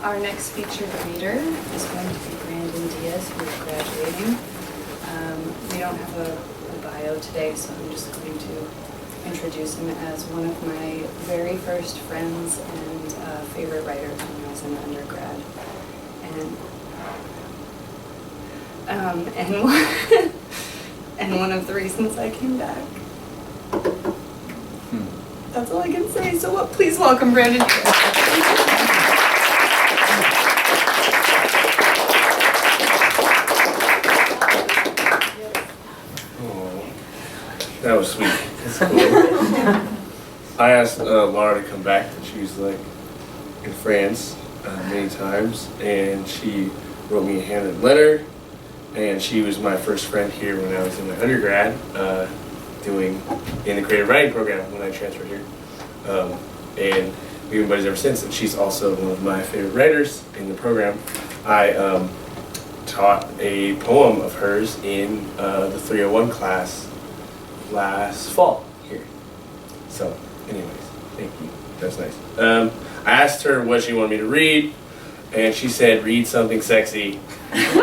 Our next featured reader is going to be Brandon Diaz, who is graduating. We don't have a bio today, so I'm just going to introduce him as one of my very first friends and favorite writers when I was in undergrad. And one of the reasons I came back. That's all I can say. So please welcome Brandon Diaz. That was sweet. That's cool. I asked Laura to come back, and she was like in France many times, and she wrote me a handwritten letter, and she was my first friend here when I was in my undergrad doing in the creative writing program when I transferred here. And we've been buddies ever since, and she's also one of my favorite writers in the program. I taught a poem of hers in the 301 class last fall here. So anyways, thank you. That's nice. I asked her what she wanted me to read, and she said, read something sexy. I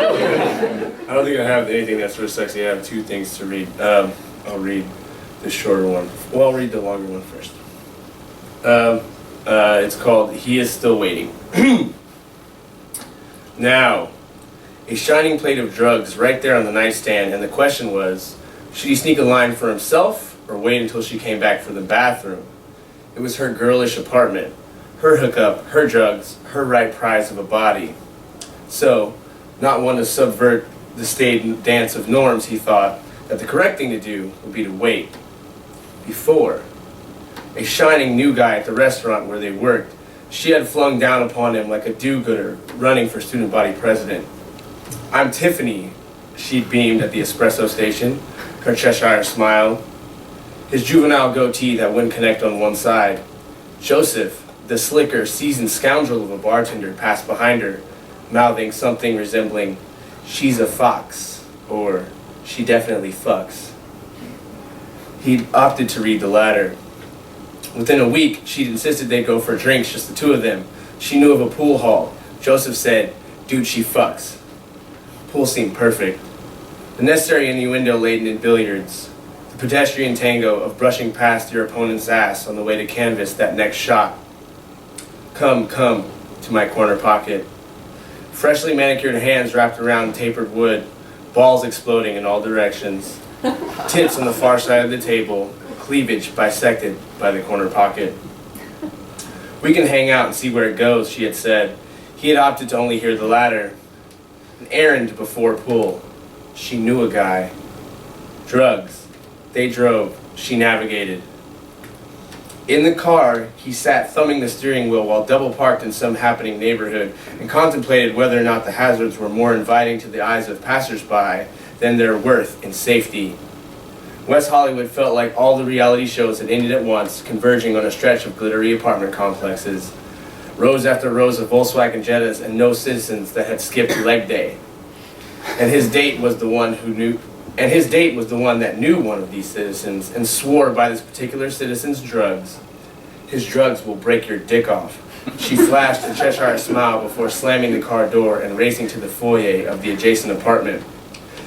don't think I have anything that's really sexy. I have two things to read. I'll read the shorter one. Well, I'll read the longer one first. It's called He Is Still Waiting. Now, a shining plate of drugs right there on the nightstand, and the question was, should he sneak a line for himself or wait until she came back from the bathroom? It was her girlish apartment, her hookup, her drugs, her right prize of a body. So, not one to subvert the staid dance of norms, he thought that the correct thing to do would be to wait. Before, a shining new guy at the restaurant where they worked, she had flung down upon him like a do-gooder running for student body president. I'm Tiffany, she beamed at the espresso station, her Cheshire smile, his juvenile goatee that wouldn't connect on one side. Joseph, the slicker, seasoned scoundrel of a bartender, passed behind her, mouthing something resembling, she's a fox, or she definitely fucks. He'd opted to read the latter. Within a week, she'd insisted they'd go for drinks, just the two of them. She knew of a pool hall. Joseph said, dude, she fucks. Pool seemed perfect. The necessary innuendo laden in billiards. The pedestrian tango of brushing past your opponent's ass on the way to canvas that next shot. Come, to my corner pocket. Freshly manicured hands wrapped around tapered wood, balls exploding in all directions. Tits on the far side of the table, cleavage bisected by the corner pocket. We can hang out and see where it goes, she had said. He had opted to only hear the latter. An errand before pool. She knew a guy. Drugs. They drove. She navigated. In the car, he sat thumbing the steering wheel while double parked in some happening neighborhood and contemplated whether or not the hazards were more inviting to the eyes of passersby than their worth in safety. West Hollywood felt like all the reality shows had ended at once, converging on a stretch of glittery apartment complexes. Rows after rows of Volkswagen Jettas and no citizens that had skipped leg day. And his date was the one that knew one of these citizens and swore by this particular citizen's drugs. His drugs will break your dick off. She flashed a Cheshire smile before slamming the car door and racing to the foyer of the adjacent apartment.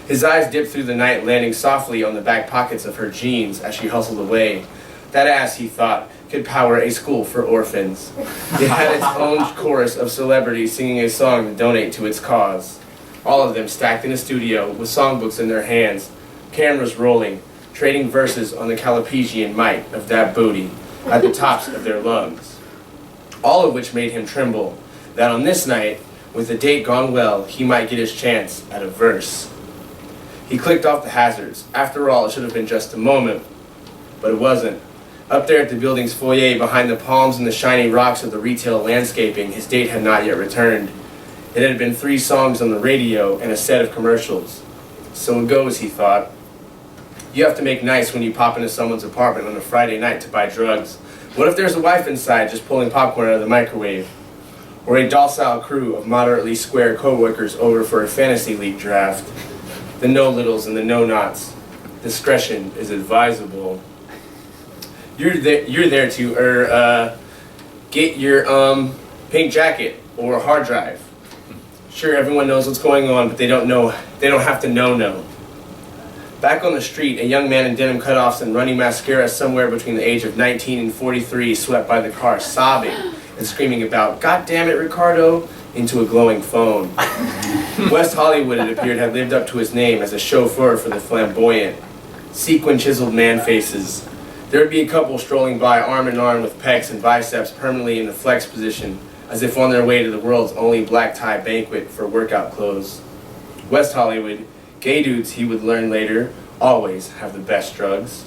His eyes dipped through the night, landing softly on the back pockets of her jeans as she hustled away. That ass, he thought, could power a school for orphans. It had its own chorus of celebrities singing a song to donate to its cause. All of them stacked in a studio with songbooks in their hands, cameras rolling, trading verses on the Callipygian might of that booty at the tops of their lungs. All of which made him tremble, that on this night, with the date gone well, he might get his chance at a verse. He clicked off the hazards. After all, it should have been just a moment, but it wasn't. Up there at the building's foyer, behind the palms and the shiny rocks of the retail landscaping, his date had not yet returned. It had been 3 songs on the radio and a set of commercials. So it goes, he thought. You have to make nice when you pop into someone's apartment on a Friday night to buy drugs. What if there's a wife inside just pulling popcorn out of the microwave? Or a docile crew of moderately square co-workers over for a fantasy league draft? The no-littles and the no-nots. Discretion is advisable. You're there to get your pink jacket. or a hard drive. Sure, everyone knows what's going on, but they don't have to know. Back on the street, a young man in denim cutoffs and running mascara somewhere between the age of 19 and 43 swept by the car, sobbing and screaming about, "God damn it, Ricardo," into a glowing phone. West Hollywood, it appeared, had lived up to his name as a chauffeur for the flamboyant, sequin-chiseled man faces. There would be a couple strolling by arm in arm with pecs and biceps permanently in the flex position, as if on their way to the world's only black tie banquet for workout clothes. West Hollywood, gay dudes, he would learn later, always have the best drugs.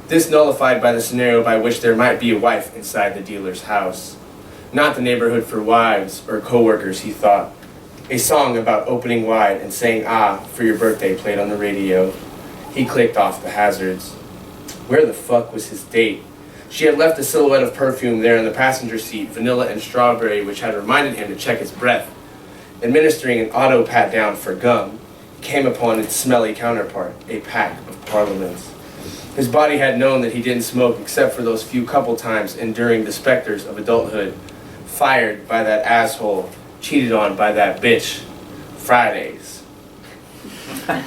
This nullified by the scenario by which there might be a wife inside the dealer's house. Not the neighborhood for wives or co-workers, he thought. A song about opening wide and saying "ah" for your birthday played on the radio. He clicked off the hazards. Where the fuck was his date? She had left a silhouette of perfume there in the passenger seat, vanilla and strawberry, which had reminded him to check his breath. Administering an auto pat-down for gum, he came upon its smelly counterpart, a pack of Parliaments. His body had known that he didn't smoke except for those few couple times enduring the specters of adulthood. Fired by that asshole, cheated on by that bitch. Fridays.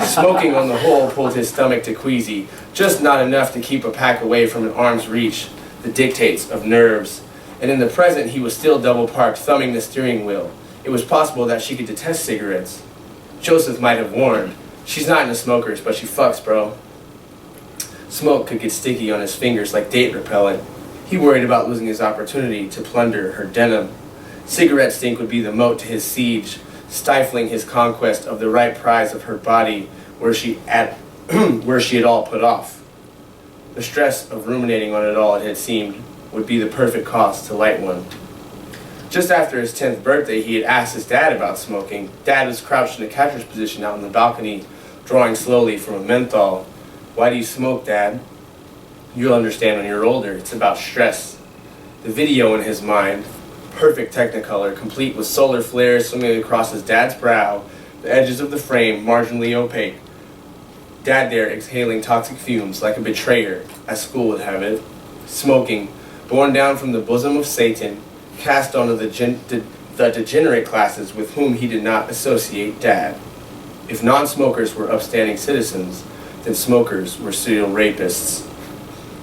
Smoking on the whole pulled his stomach to queasy, just not enough to keep a pack away from an arm's reach, the dictates of nerves. And in the present he was still double parked, thumbing the steering wheel. It was possible that she could detest cigarettes. Joseph might have warned, "She's not into smokers, but she fucks, bro." Smoke could get sticky on his fingers like date repellent. He worried about losing his opportunity to plunder her denim. Cigarette stink would be the moat to his siege, stifling his conquest of the right prize of her body where she had all put off. The stress of ruminating on it all, it had seemed, would be the perfect cause to light one. Just after his 10th birthday, he had asked his dad about smoking. Dad was crouched in a catcher's position out on the balcony, drawing slowly from a menthol. "Why do you smoke, Dad?" "You'll understand when you're older. It's about stress." The video in his mind, perfect Technicolor, complete with solar flares swimming across his dad's brow, the edges of the frame marginally opaque. Dad there exhaling toxic fumes like a betrayer, as school would have it. Smoking, born down from the bosom of Satan, cast onto the degenerate classes with whom he did not associate Dad. If non-smokers were upstanding citizens, then smokers were serial rapists.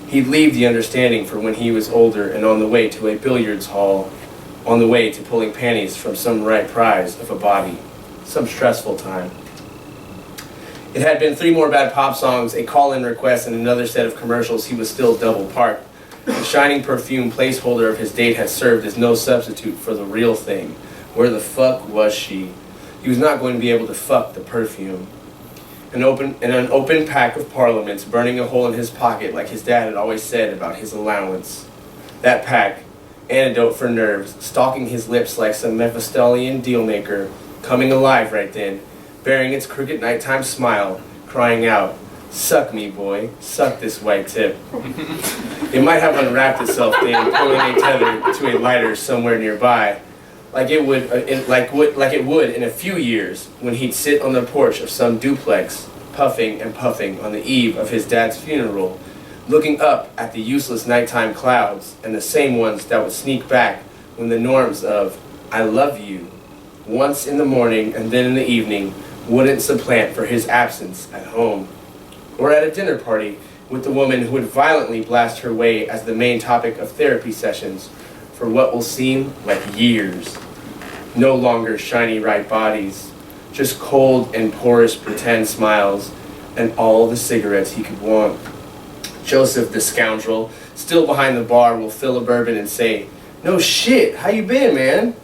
He'd leave the understanding for when he was older and on the way to a billiards hall, on the way to pulling panties from some right prize of a body, some stressful time. It had been 3 more bad pop songs, a call-in request, and another set of commercials. He was still double parked. The shining perfume placeholder of his date had served as no substitute for the real thing. Where the fuck was she? He was not going to be able to fuck the perfume. An open pack of Parliaments burning a hole in his pocket like his dad had always said about his allowance. That pack, antidote for nerves, stalking his lips like some Mephistophelan dealmaker, coming alive right then, bearing its crooked nighttime smile, crying out, "Suck me, boy, suck this white tip." It might have unwrapped itself then, pulling a tether to a lighter somewhere nearby, like it would in a few years when he'd sit on the porch of some duplex, puffing and puffing on the eve of his dad's funeral, looking up at the useless nighttime clouds and the same ones that would sneak back when the norms of "I love you" once in the morning and then in the evening wouldn't supplant for his absence at home. Or at a dinner party with the woman who would violently blast her way as the main topic of therapy sessions for what will seem like years. No longer shiny right bodies, just cold and porous pretend smiles and all the cigarettes he could want. Joseph, the scoundrel, still behind the bar, will fill a bourbon and say, "No shit, how you been, man?"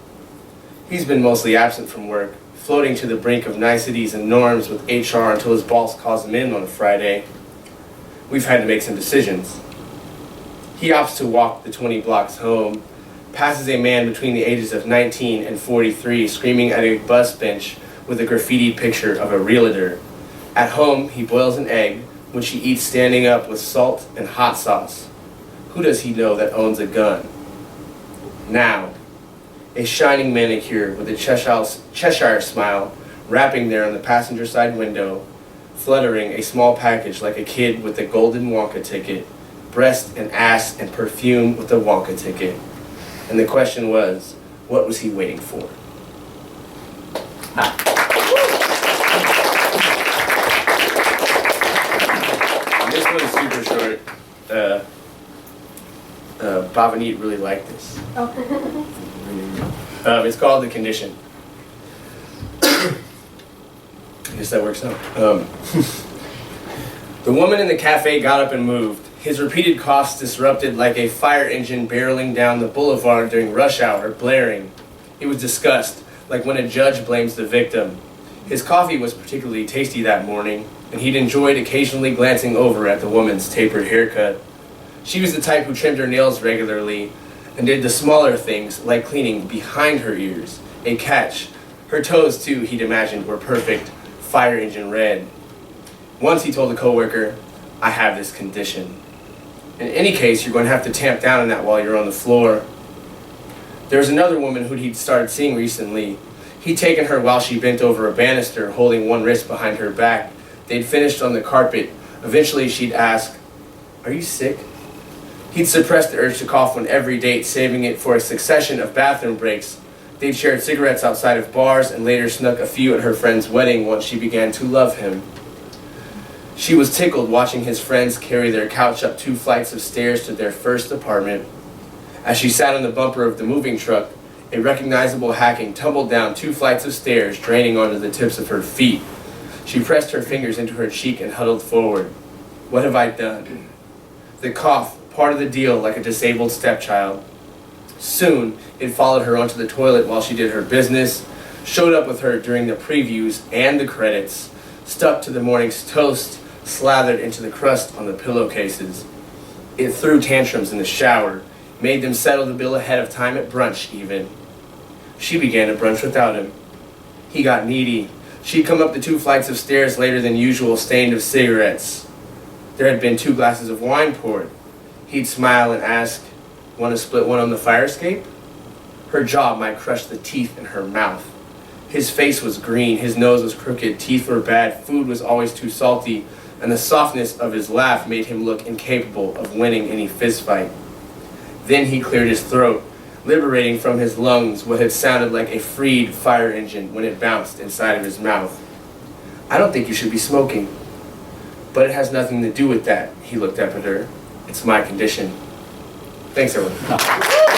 He's been mostly absent from work, floating to the brink of niceties and norms with HR until his boss calls him in on a Friday. We've had to make some decisions. He opts to walk the 20 blocks home, passes a man between the ages of 19 and 43 screaming at a bus bench with a graffitied picture of a realtor. At home, he boils an egg, which he eats standing up with salt and hot sauce. Who does he know that owns a gun? Now, a shining manicure with a Cheshire smile wrapping there on the passenger side window, fluttering a small package like a kid with a golden Wonka ticket, breast and ass and perfume with a Wonka ticket. And the question was, What was he waiting for? And this one's super short. Bavanit really liked this. It's called The Condition. I guess that works out. The woman in the cafe got up and moved. His repeated coughs disrupted like a fire engine barreling down the boulevard during rush hour, blaring. He was disgust, like when a judge blames the victim. His coffee was particularly tasty that morning, and he'd enjoyed occasionally glancing over at the woman's tapered haircut. She was the type who trimmed her nails regularly and did the smaller things, like cleaning behind her ears. A catch. Her toes, too, he'd imagined, were perfect, fire engine red. Once he told a coworker, "I have this condition. In any case, you're going to have to tamp down on that while you're on the floor." There was another woman who he'd started seeing recently. He'd taken her while she bent over a banister, holding one wrist behind her back. They'd finished on the carpet. Eventually, she'd ask, "Are you sick?" He'd suppressed the urge to cough on every date, saving it for a succession of bathroom breaks. They'd shared cigarettes outside of bars and later snuck a few at her friend's wedding once she began to love him. She was tickled watching his friends carry their couch up 2 flights of stairs to their first apartment. As she sat on the bumper of the moving truck, a recognizable hacking tumbled down 2 flights of stairs, draining onto the tips of her feet. She pressed her fingers into her cheek and huddled forward. What have I done? The cough, part of the deal, like a disabled stepchild. Soon, it followed her onto the toilet while she did her business, showed up with her during the previews and the credits, stuck to the morning's toast, slathered into the crust on the pillowcases. It threw tantrums in the shower, made them settle the bill ahead of time at brunch even. She began a brunch without him. He got needy. She'd come up the 2 flights of stairs later than usual, stained of cigarettes. There had been 2 glasses of wine poured. He'd smile and ask, "Want to split one on the fire escape?" Her jaw might crush the teeth in her mouth. His face was green, his nose was crooked, teeth were bad, food was always too salty, and the softness of his laugh made him look incapable of winning any fistfight. Then he cleared his throat, liberating from his lungs what had sounded like a freed fire engine when it bounced inside of his mouth. "I don't think you should be smoking." "But it has nothing to do with that," he looked up at her. "It's my condition." Thanks, everyone.